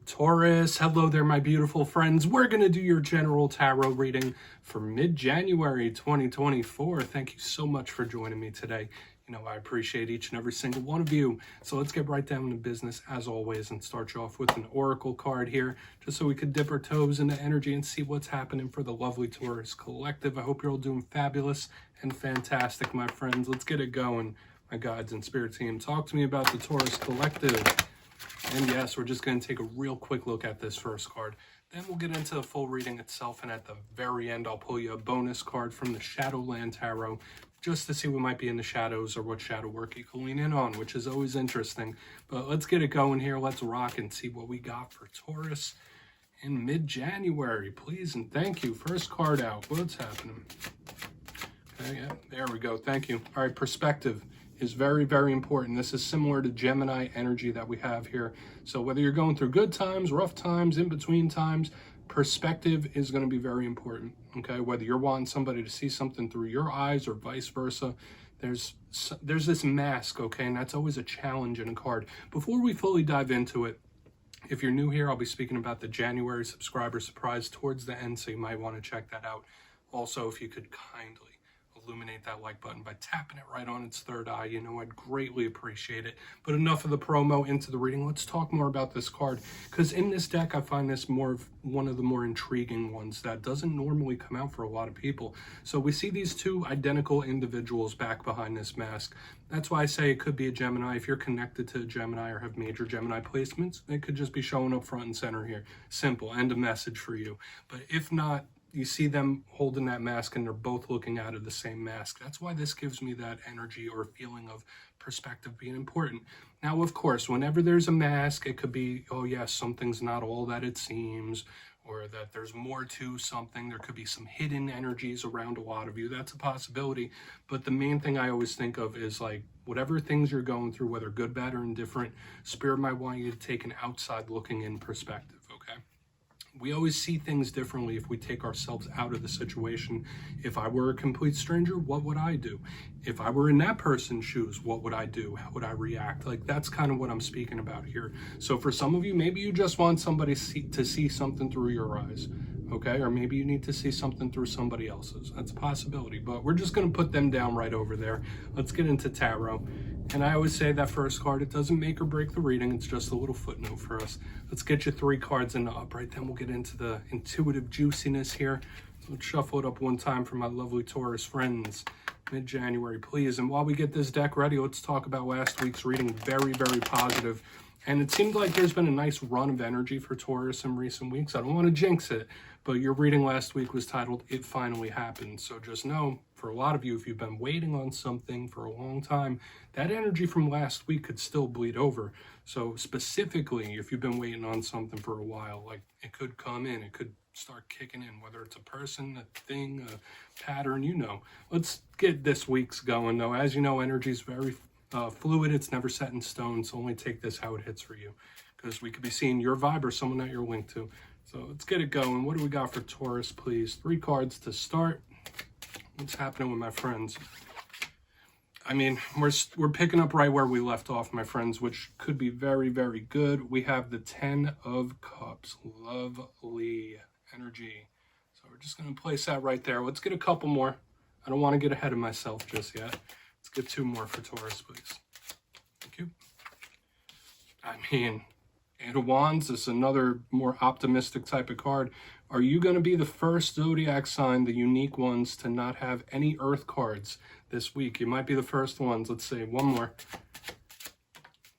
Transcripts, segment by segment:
Taurus, hello there, my beautiful friends. We're going to do your general tarot reading for mid-January 2024. Thank you so much for joining me today. You know, I appreciate each and every single one of you. So let's get right down to business as always and start you off with an oracle card here, just so we could dip our toes into energy and see what's happening for the lovely Taurus collective. I hope you're all doing fabulous and fantastic, my friends. Let's get it going. My guides and spirit team, talk to me about the Taurus collective. And yes, we're just going to take a real quick look at this first card. Then we'll get into the full reading itself, and at the very end, I'll pull you a bonus card from the Shadowland Tarot, just to see what might be in the shadows or what shadow work you can lean in on, which is always interesting. But let's get it going here. Let's rock and see what we got for Taurus in mid-January, please. And thank you. First card out. What's happening? Okay, yeah, there we go. Thank you. All right, perspective is very, very important. This is similar to Gemini energy that we have here. So whether you're going through good times, rough times, in between times, perspective is going to be very important. Okay, whether you're wanting somebody to see something through your eyes or vice versa, there's this mask, okay, and that's always a challenge in a card. Before we fully dive into it, if you're new here, I'll be speaking about the January subscriber surprise towards the end, so you might want to check that out. Also, if you could kindly illuminate that like button by tapping it right on its third eye, you know, I'd greatly appreciate it. But enough of the promo, into the reading. Let's talk more about this card, because in this deck I find this one of the more intriguing ones that doesn't normally come out for a lot of people. So we see these two identical individuals back behind this mask. That's why I say it could be a Gemini. If you're connected to a Gemini or have major Gemini placements, it could just be showing up front and center here. Simple, and a message for you. But if not, you see them holding that mask and they're both looking out of the same mask. That's why this gives me that energy or feeling of perspective being important. Now, of course, whenever there's a mask, it could be, oh yes, something's not all that it seems, or that there's more to something. There could be some hidden energies around a lot of you. That's a possibility. But the main thing I always think of is, like, whatever things you're going through, whether good, bad, or indifferent, Spirit might want you to take an outside looking in perspective, okay? We always see things differently if we take ourselves out of the situation. If I were a complete stranger, what would I do? If I were in that person's shoes, what would I do? How would I react? Like, that's kind of what I'm speaking about here. So for some of you, maybe you just want somebody to see something through your eyes, okay? Or maybe you need to see something through somebody else's. That's a possibility, but we're just going to put them down right over there. Let's get into tarot. And I always say that first card, it doesn't make or break the reading. It's just a little footnote for us. Let's get you 3 cards in the upright. Then we'll get into the intuitive juiciness here. So let's shuffle it up one time for my lovely Taurus friends. Mid-January, please. And while we get this deck ready, let's talk about last week's reading. Very, very positive. And it seemed like there's been a nice run of energy for Taurus in recent weeks. I don't want to jinx it, but your reading last week was titled, It Finally Happened. So just know, for a lot of you, if you've been waiting on something for a long time, that energy from last week could still bleed over. So specifically, if you've been waiting on something for a while, like, it could come in, it could start kicking in, whether it's a person, a thing, a pattern, you know. Let's get this week's going, though. As you know, energy is very fluid. It's never set in stone, so only take this how it hits for you, because we could be seeing your vibe or someone that you're linked to. So let's get it going. What do we got for Taurus, please? 3 cards to start. What's happening with my friends? I mean, we're picking up right where we left off, my friends, which could be very, very good. We have the 10 of Cups. Lovely energy. So we're just going to place that right there. Let's get a couple more. I don't want to get ahead of myself just yet. Let's get 2 more for Taurus, please. Thank you. I mean, 8 of Wands is another more optimistic type of card. Are you going to be the first zodiac sign, the unique ones, to not have any earth cards this week? You might be the first ones. Let's see. 1 more.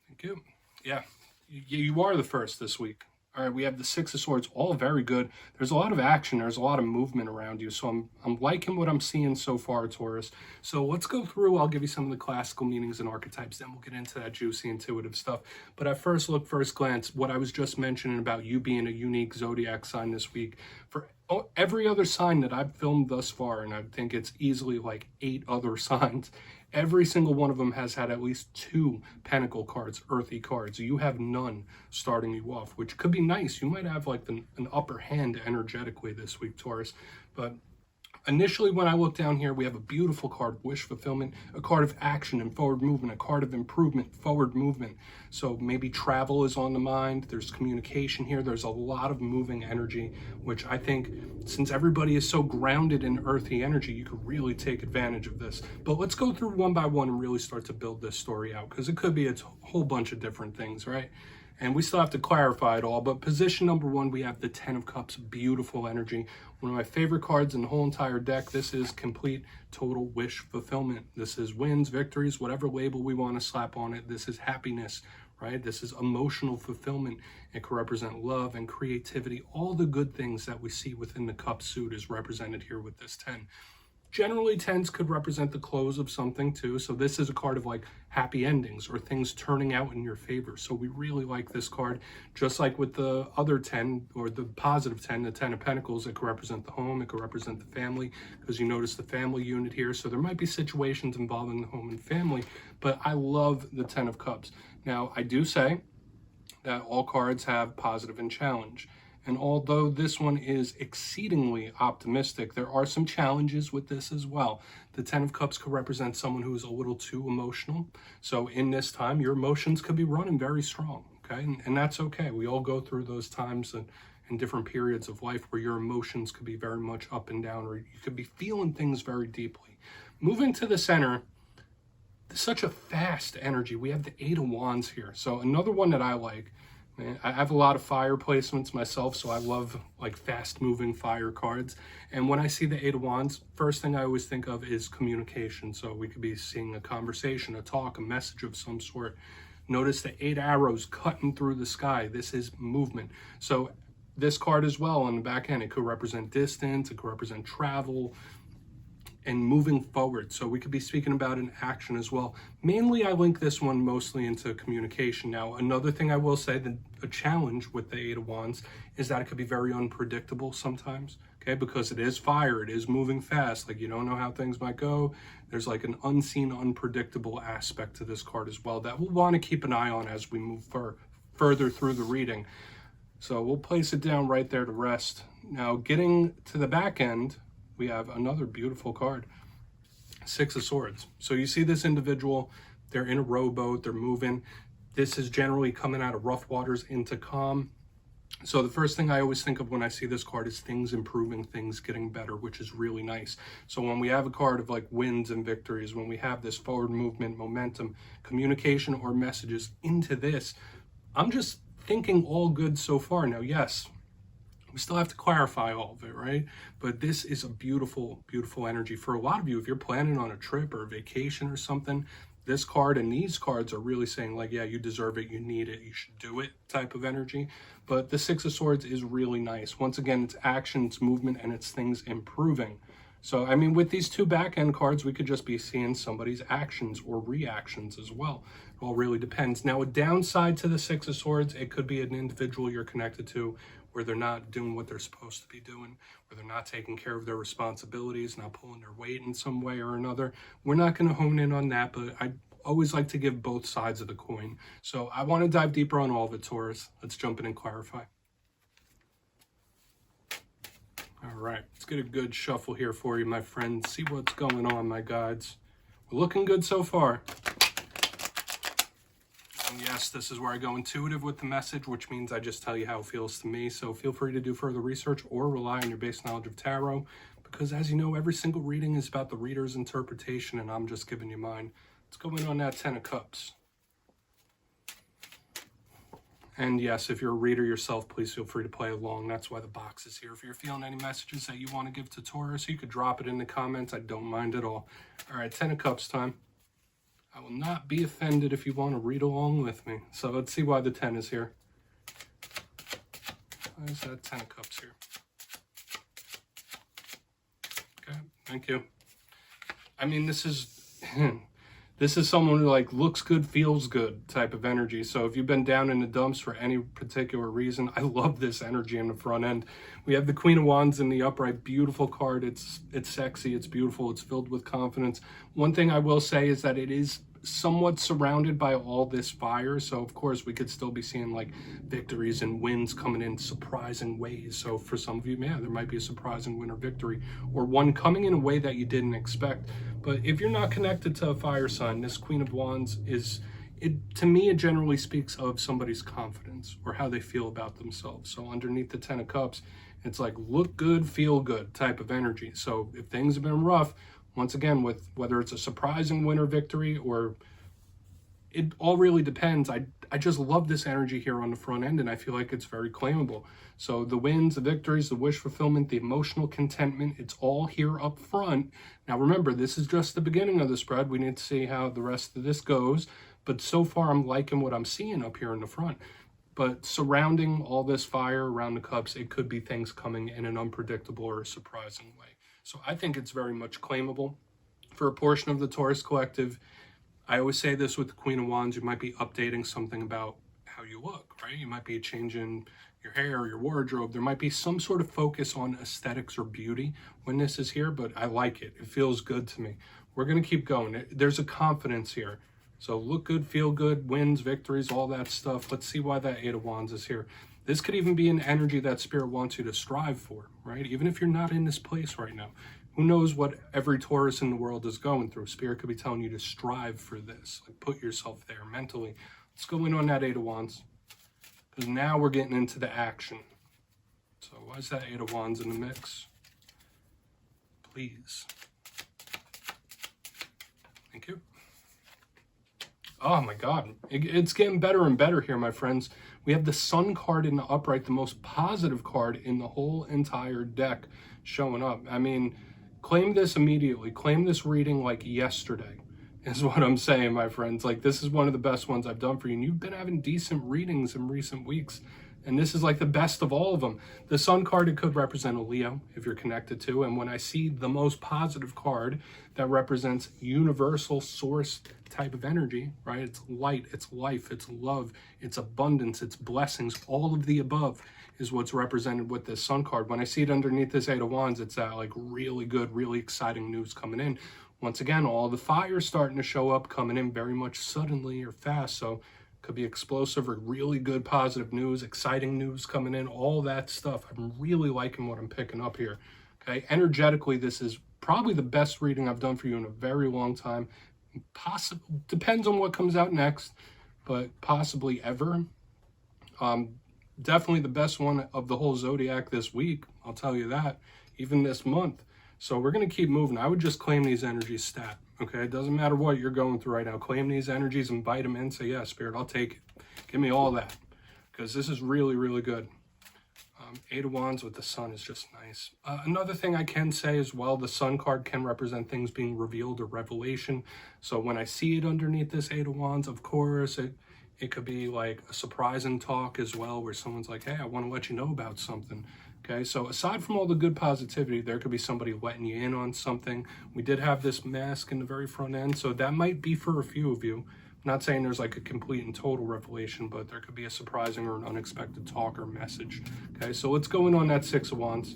Thank you. Yeah, you are the first this week. All right, we have the 6 of Swords, all very good. There's a lot of action. There's a lot of movement around you. So I'm liking what I'm seeing so far, Taurus. So let's go through. I'll give you some of the classical meanings and archetypes. Then we'll get into that juicy, intuitive stuff. But at first look, first glance, what I was just mentioning about you being a unique zodiac sign this week. For every other sign that I've filmed thus far, and I think it's easily like 8 other signs, every single one of them has had at least 2 pentacle cards, earthy cards. You have none starting you off, which could be nice. You might have like an upper hand energetically this week, Taurus. But Initially, when I look down here, we have a beautiful card, wish fulfillment, a card of action and forward movement, a card of improvement, forward movement. So maybe travel is on the mind. There's communication here. There's a lot of moving energy, which I think, since everybody is so grounded in earthy energy, you could really take advantage of this. But let's go through one by one and really start to build this story out, because it could be a whole bunch of different things, right? And we still have to clarify it all. But position number one, we have the 10 of Cups, beautiful energy. One of my favorite cards in the whole entire deck. This is complete, total wish fulfillment. This is wins, victories, whatever label we want to slap on it. This is happiness, right? This is emotional fulfillment. It can represent love and creativity. All the good things that we see within the Cup suit is represented here with this 10. Generally, 10s could represent the close of something too. So this is a card of like happy endings or things turning out in your favor. So we really like this card. Just like with the other 10 or the positive 10, the 10 of Pentacles, it could represent the home, it could represent the family, because you notice the family unit here. So there might be situations involving the home and family, but I love the 10 of Cups. Now, I do say that all cards have positive and challenge. And although this one is exceedingly optimistic, there are some challenges with this as well. The 10 of Cups could represent someone who is a little too emotional. So in this time, your emotions could be running very strong, okay? And that's okay. We all go through those times in different periods of life where your emotions could be very much up and down, or you could be feeling things very deeply. Moving to the center, there's such a fast energy. We have the 8 of Wands here. So another one that I like. I have a lot of fire placements myself, so I love like fast moving fire cards. And when I see the 8 of Wands, first thing I always think of is communication. So we could be seeing a conversation, a talk, a message of some sort. Notice the 8 arrows cutting through the sky. This is movement. So this card as well on the back end, it could represent distance, it could represent travel, and moving forward. So we could be speaking about an action as well. Mainly, I link this one mostly into communication. Now, another thing I will say, that a challenge with the 8 of Wands is that it could be very unpredictable sometimes, okay? Because it is fire, it is moving fast. Like, you don't know how things might go. There's like an unseen, unpredictable aspect to this card as well that we'll want to keep an eye on as we move further through the reading. So we'll place it down right there to rest. Now, getting to the back end, we have another beautiful card, 6 of Swords. So you see this individual, they're in a rowboat, they're moving. This is generally coming out of rough waters into calm. So the first thing I always think of when I see this card is things improving, things getting better, which is really nice. So when we have a card of like wins and victories, when we have this forward movement, momentum, communication or messages into this, I'm just thinking all good so far. Now, yes, we still have to clarify all of it, right? But this is a beautiful, beautiful energy. For a lot of you, if you're planning on a trip or a vacation or something, this card and these cards are really saying like, yeah, you deserve it, you need it, you should do it type of energy. But the 6 of Swords is really nice. Once again, it's action, it's movement, and it's things improving. So, I mean, with these two back end cards, we could just be seeing somebody's actions or reactions as well. It all really depends. Now, a downside to the 6 of Swords, it could be an individual you're connected to where they're not doing what they're supposed to be doing, where they're not taking care of their responsibilities, not pulling their weight in some way or another. We're not going to hone in on that, but I always like to give both sides of the coin. So I want to dive deeper on all of it, Taurus. Let's jump in and clarify. All right, let's get a good shuffle here for you, my friends. See what's going on, my guides. We're looking good so far. And yes, this is where I go intuitive with the message, which means I just tell you how it feels to me. So feel free to do further research or rely on your base knowledge of tarot, because as you know, every single reading is about the reader's interpretation, and I'm just giving you mine. Let's go in on that 10 of Cups. And yes, if you're a reader yourself, please feel free to play along. That's why the box is here. If you're feeling any messages that you want to give to Taurus, you could drop it in the comments. I don't mind at all. All right, 10 of Cups time. I will not be offended if you want to read along with me. So let's see why the 10 is here. Why is that 10 of Cups here? Okay, thank you. I mean, this is someone who like looks good, feels good type of energy. So if you've been down in the dumps for any particular reason, I love this energy in the front end. We have the Queen of Wands in the upright, beautiful card. It's sexy, it's beautiful, it's filled with confidence. One thing I will say is that it is somewhat surrounded by all this fire. So of course we could still be seeing like victories and wins coming in surprising ways. So for some of you, yeah, there might be a surprising win or victory, or one coming in a way that you didn't expect. But if you're not connected to a fire sign, this Queen of Wands is, to me, it generally speaks of somebody's confidence or how they feel about themselves. So underneath the 10 of Cups, it's like look good, feel good type of energy. So if things have been rough, once again, with whether it's a surprising win or victory, or it all really depends. I just love this energy here on the front end, and I feel like it's very claimable. So the wins, the victories, the wish fulfillment, the emotional contentment, it's all here up front. Now remember, this is just the beginning of the spread. We need to see how the rest of this goes. But so far, I'm liking what I'm seeing up here in the front. But surrounding all this fire around the cups, it could be things coming in an unpredictable or surprising way. So I think it's very much claimable. For a portion of the Taurus collective, I always say this with the Queen of Wands, you might be updating something about how you look, right? You might be changing your hair or your wardrobe. There might be some sort of focus on aesthetics or beauty when this is here, but I like it. It feels good to me. We're going to keep going. There's a confidence here. So look good, feel good, wins, victories, all that stuff. Let's see why that 8 of Wands is here. This could even be an energy that Spirit wants you to strive for, right? Even if you're not in this place right now. Who knows what every Taurus in the world is going through? Spirit could be telling you to strive for this. Like put yourself there mentally. Let's go in on that 8 of Wands. Because now we're getting into the action. So why is that 8 of Wands in the mix? Please. Thank you. Oh my God, it's getting better and better here, my friends. We have the Sun card in the upright, the most positive card in the whole entire deck showing up. I mean, claim this immediately. Claim this reading like yesterday is what I'm saying, my friends. Like, this is one of the best ones I've done for you. And you've been having decent readings in recent weeks. And this is like the best of all of them. The Sun card, it could represent a Leo if you're connected to. And when I see the most positive card that represents universal source type of energy, right? It's light, it's life, it's love, it's abundance, it's blessings. All of the above is what's represented with this Sun card. When I see it underneath this 8 of Wands, it's that like really good, really exciting news coming in. Once again, all the fire starting to show up, coming in very much suddenly or fast. So could be explosive or really good positive news, exciting news coming in, all that stuff. I'm really liking what I'm picking up here. Okay, energetically, this is probably the best reading I've done for you in a very long time. Possible, depends on what comes out next, but possibly ever. Definitely the best one of the whole zodiac this week, I'll tell you that, even this month. So we're going to keep moving. I would just claim these energies stat. Okay, it doesn't matter what you're going through right now. Claim these energies, invite them in, say, yeah, Spirit, I'll take it. Give me all that, because this is really, really good. 8 of Wands with the Sun is just nice. Another thing I can say as well, the Sun card can represent things being revealed or revelation. So when I see it underneath this 8 of Wands, of course, it could be like a surprising talk as well, where someone's like, hey, I want to let you know about something. Okay, so aside from all the good positivity, there could be somebody letting you in on something. We did have this mask in the very front end, so that might be for a few of you. I'm not saying there's like a complete and total revelation, but there could be a surprising or an unexpected talk or message. Okay, so let's go in on that 6 of Wands.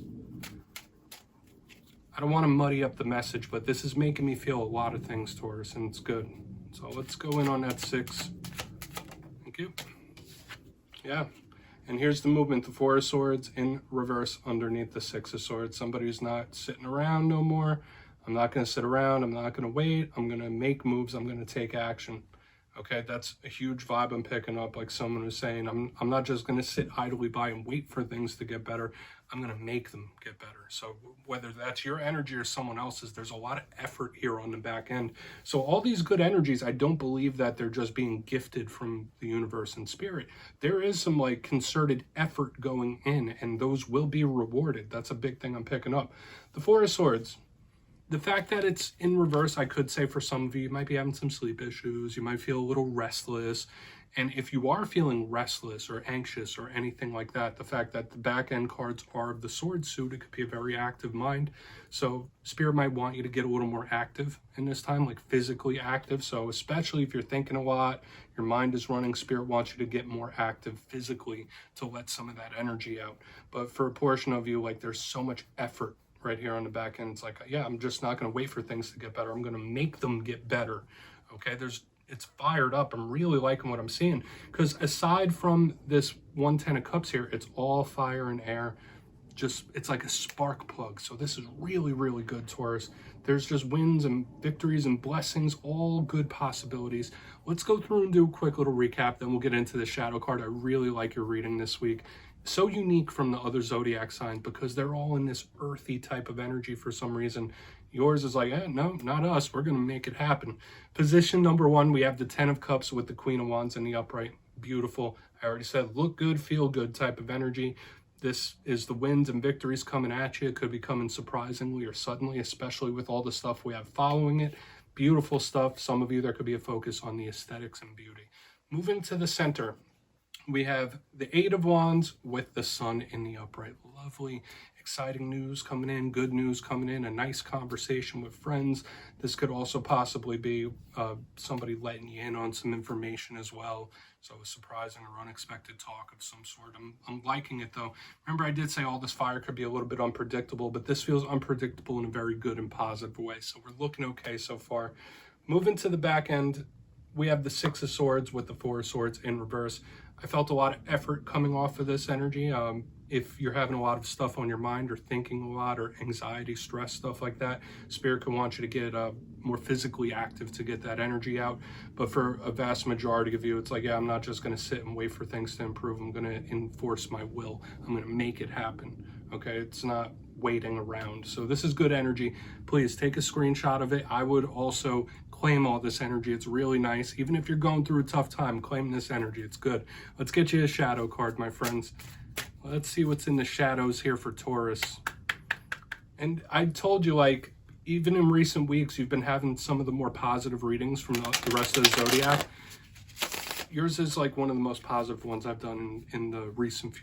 I don't want to muddy up the message, but this is making me feel a lot of things, Taurus, and it's good. So let's go in on that 6. Thank you. Yeah. And here's the movement, the 4 of Swords in reverse underneath the 6 of Swords. Somebody who's not sitting around no more. I'm not going to sit around. I'm not going to wait. I'm going to make moves. I'm going to take action. Okay, that's a huge vibe I'm picking up. Like someone was saying, I'm not just going to sit idly by and wait for things to get better. I'm going to make them get better. So whether that's your energy or someone else's, there's a lot of effort here on the back end. So all these good energies, I don't believe that they're just being gifted from the universe and spirit. There is some like concerted effort going in, and those will be rewarded. That's a big thing I'm picking up. The 4 of Swords. The fact that it's in reverse, I could say for some of you, you might be having some sleep issues. You might feel a little restless. And if you are feeling restless or anxious or anything like that, the fact that the back end cards are of the sword suit, it could be a very active mind. So Spirit might want you to get a little more active in this time, like physically active. So especially if you're thinking a lot, your mind is running, Spirit wants you to get more active physically to let some of that energy out. But for a portion of you, like there's so much effort right here on the back end. It's like, yeah, I'm just not going to wait for things to get better. I'm going to make them get better. Okay, it's fired up. I'm really liking what I'm seeing, because aside from this 110 of cups here, it's all fire and air. Just, it's like a spark plug. So this is really, really good, Taurus. There's just wins and victories and blessings, all good possibilities. Let's go through and do a quick little recap, then we'll get into the shadow card. I really like your reading this week. So unique from the other zodiac signs, because they're all in this earthy type of energy for some reason. Yours is like, no, not us. We're going to make it happen. Position number 1, we have the 10 of cups with the Queen of Wands in the upright. Beautiful. I already said, look good, feel good type of energy. This is the wins and victories coming at you. It could be coming surprisingly or suddenly, especially with all the stuff we have following it. Beautiful stuff. Some of you, there could be a focus on the aesthetics and beauty. Moving to the center, we have the 8 of Wands with the Sun in the upright. Lovely, exciting news coming in, good news coming in, a nice conversation with friends. This could also possibly be somebody letting you in on some information as well. So a surprising or unexpected talk of some sort. I'm liking it though. Remember, I did say all this fire could be a little bit unpredictable, but this feels unpredictable in a very good and positive way. So we're looking okay so far. Moving to the back end, we have the 6 of Swords with the 4 of Swords in reverse. I felt a lot of effort coming off of this energy. If you're having a lot of stuff on your mind or thinking a lot or anxiety, stress, stuff like that, Spirit can want you to get more physically active to get that energy out. But for a vast majority of you, it's like, yeah, I'm not just going to sit and wait for things to improve. I'm going to enforce my will. I'm going to make it happen. Okay, it's not waiting around. So this is good energy. Please take a screenshot of it. I would also claim all this energy. It's really nice. Even if you're going through a tough time, claim this energy. It's good. Let's get you a shadow card, my friends. Let's see what's in the shadows here for Taurus. And I told you, like, even in recent weeks, you've been having some of the more positive readings from the rest of the zodiac. Yours is like one of the most positive ones I've done in the recent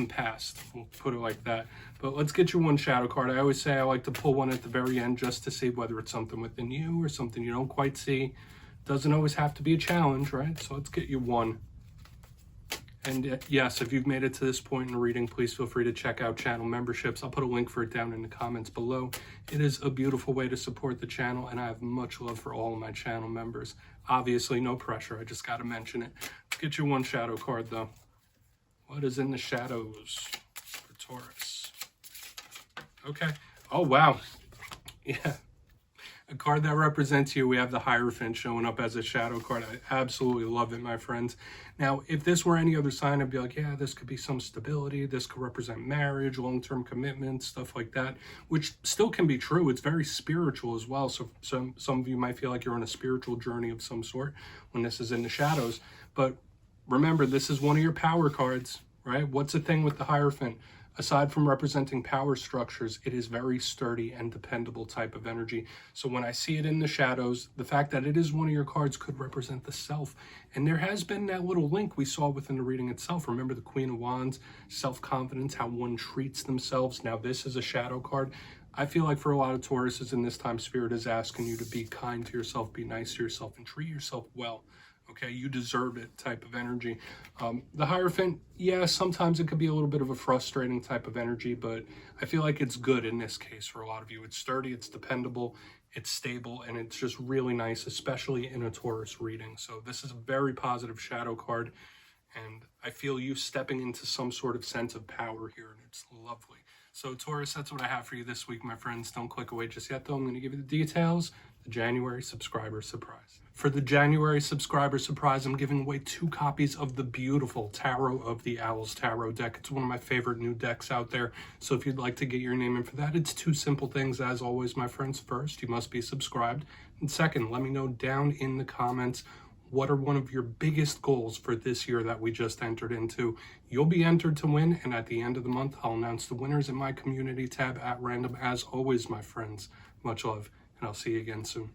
past. We'll put it like that. But let's get you one shadow card. I always say I like to pull one at the very end just to see whether it's something within you or something you don't quite see. Doesn't always have to be a challenge, right? So let's get you one. And yes, if you've made it to this point in the reading, please feel free to check out channel memberships. I'll put a link for it down in the comments below. It is a beautiful way to support the channel, and I have much love for all of my channel members. Obviously, no pressure. I just got to mention it. Let's get you one shadow card, though. What is in the shadows for Taurus? Okay. Oh, wow. Yeah. A card that represents you. We have the Hierophant showing up as a shadow card. I absolutely love it, my friends. Now, if this were any other sign, I'd be like, yeah, this could be some stability. This could represent marriage, long-term commitment, stuff like that, which still can be true. It's very spiritual as well. So some of you might feel like you're on a spiritual journey of some sort when this is in the shadows. But remember, this is one of your power cards, right? What's the thing with the Hierophant? Aside from representing power structures, it is very sturdy and dependable type of energy. So when I see it in the shadows, the fact that it is one of your cards could represent the self. And there has been that little link we saw within the reading itself. Remember the Queen of Wands, self-confidence, how one treats themselves. Now this is a shadow card. I feel like for a lot of Tauruses in this time, Spirit is asking you to be kind to yourself, be nice to yourself, and treat yourself well. Okay, you deserve it type of energy. The Hierophant, yeah, sometimes it could be a little bit of a frustrating type of energy, but I feel like it's good in this case for a lot of you. It's sturdy, it's dependable, it's stable, and it's just really nice, especially in a Taurus reading. So this is a very positive shadow card, and I feel you stepping into some sort of sense of power here, and it's lovely. So Taurus, that's what I have for you this week, my friends. Don't click away just yet, though. I'm going to give you the details. The January subscriber surprise. For the January subscriber surprise, I'm giving away 2 copies of the beautiful Tarot of the Owls Tarot deck. It's one of my favorite new decks out there. So if you'd like to get your name in for that, it's 2 simple things. As always, my friends. First, you must be subscribed. And second, let me know down in the comments, what are one of your biggest goals for this year that we just entered into? You'll be entered to win, and at the end of the month, I'll announce the winners in my community tab at random. As always, my friends, much love, and I'll see you again soon.